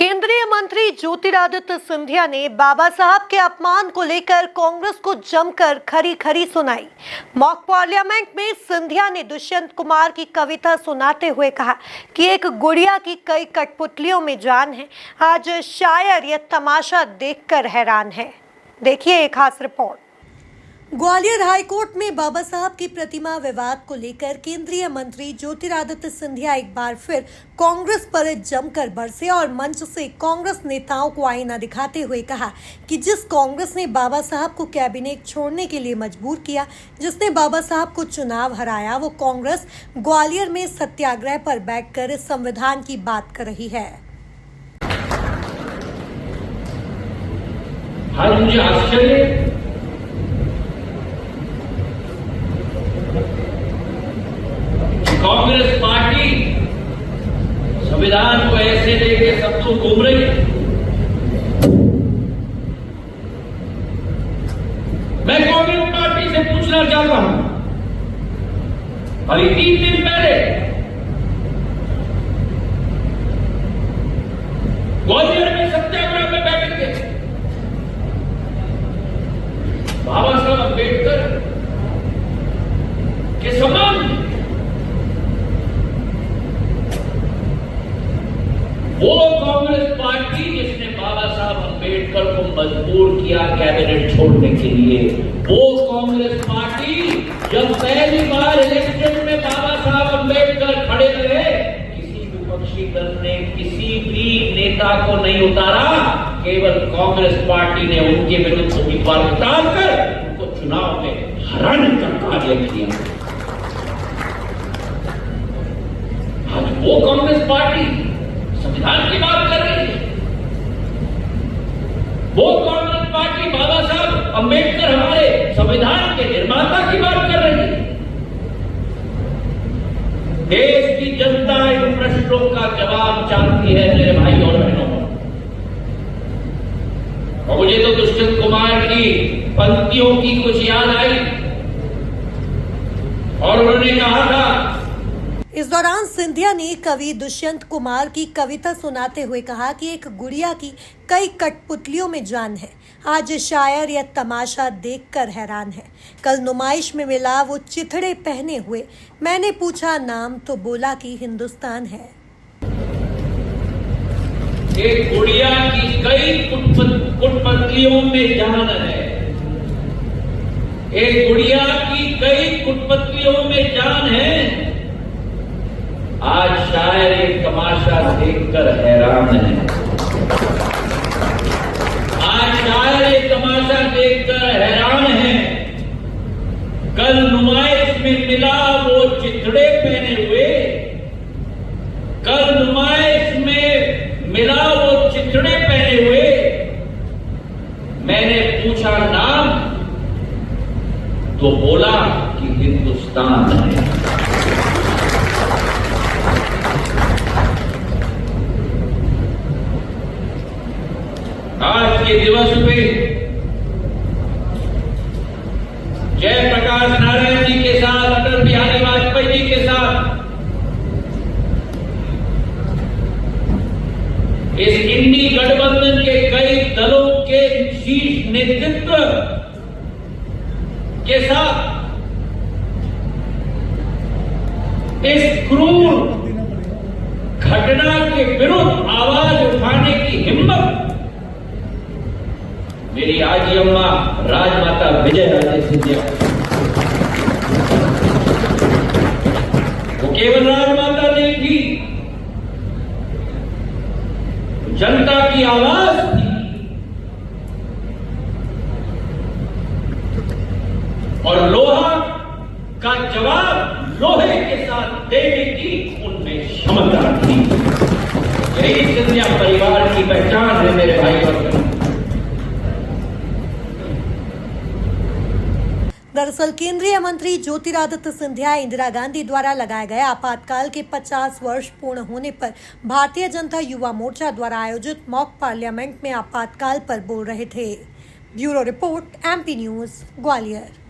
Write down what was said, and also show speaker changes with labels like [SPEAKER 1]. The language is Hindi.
[SPEAKER 1] केंद्रीय मंत्री ज्योतिरादित्य सिंधिया ने बाबा साहब के अपमान को लेकर कांग्रेस को जमकर खरी खरी सुनाई। मॉक पार्लियामेंट में सिंधिया ने दुष्यंत कुमार की कविता सुनाते हुए कहा कि एक गुड़िया की कई कठपुतलियों में जान है। आज शायर यह तमाशा देखकर हैरान है। देखिए एक खास रिपोर्ट। ग्वालियर हाईकोर्ट में बाबा साहब की प्रतिमा विवाद को लेकर केंद्रीय मंत्री ज्योतिरादित्य सिंधिया एक बार फिर कांग्रेस पर जमकर बरसे और मंच से कांग्रेस नेताओं को आईना दिखाते हुए कहा कि जिस कांग्रेस ने बाबा साहब को कैबिनेट छोड़ने के लिए मजबूर किया, जिसने बाबा साहब को चुनाव हराया, वो कांग्रेस ग्वालियर में सत्याग्रह पर बैठकर संविधान की बात कर रही है।
[SPEAKER 2] मुझे आश्चर्य कांग्रेस पार्टी संविधान को ऐसे लेके सब तो घूम रही है। मैं कांग्रेस पार्टी से पूछना चाहता हूं, अभी 3 दिन पहले ग्वालियर में सत्याग्रह में बैठे थे। बाबा साहब अम्बेडकर के समान वो कांग्रेस पार्टी जिसने बाबा साहब अम्बेडकर को मजबूर किया कैबिनेट छोड़ने के लिए, वो कांग्रेस पार्टी जब पहली बार इलेक्शन में बाबा साहब अम्बेडकर खड़े रहे, किसी विपक्षी दल ने किसी भी नेता को नहीं उतारा, केवल कांग्रेस पार्टी ने उनके विरुद्ध उम्मीदवार उतारकर उनको चुनाव में हराने का कार्य किया। आज वो कांग्रेस पार्टी संविधान की बात कर रही है। वो कांग्रेस पार्टी बाबा साहब अम्बेडकर हमारे संविधान के निर्माता की बात कर रही है। देश की जनता इन प्रश्नों का जवाब चाहती है मेरे भाई और बहनों। और मुझे तो दुष्यंत कुमार की पंक्तियों की कुछ याद आई और उन्होंने कहा था।
[SPEAKER 1] इस दौरान सिंधिया ने कवि दुष्यंत कुमार की कविता सुनाते हुए कहा कि एक गुड़िया की कई कठपुतलियों में जान है। आज शायर यह तमाशा देखकर हैरान है। कल नुमाइश में मिला वो चिथड़े पहने हुए, मैंने पूछा नाम तो बोला कि हिंदुस्तान है।
[SPEAKER 2] एक गुड़िया की कई कुटपतलियों में जान है। एक गुड़िया की कई कुटपतलियों में जान है। आज शायर एक तमाशा देखकर हैरान है। आज शायर एक तमाशा देखकर हैरान है। कल नुमाइश में मिला वो चिथड़े पहने हुए, कल नुमाइश में मिला वो चिथड़े पहने हुए, मैंने पूछा नाम तो बोला कि हिंदुस्तान है। आज के दिवस पे जयप्रकाश नारायण जी के साथ, अटल बिहारी वाजपेयी जी के साथ इस इंडी गठबंधन के कई दलों के शीर्ष नेतृत्व के साथ इस क्रूर घटना के विरुद्ध आवाज उठाने की हिम्मत मेरी आजी अम्मा राजमाता विजय राजे सिंधिया। वो केवल राजमाता नहीं थी, जनता की आवाज थी और लोहा का जवाब लोहे के साथ देने की उनमें क्षमता थी। यही सिंधिया परिवार की पहचान है मेरे भाई और बहनों।
[SPEAKER 1] दरअसल केंद्रीय मंत्री ज्योतिरादित्य सिंधिया इंदिरा गांधी द्वारा लगाए गए आपातकाल के 50 वर्ष पूर्ण होने पर भारतीय जनता युवा मोर्चा द्वारा आयोजित मॉक पार्लियामेंट में आपातकाल पर बोल रहे थे। Bureau report, MP news, Gwalior.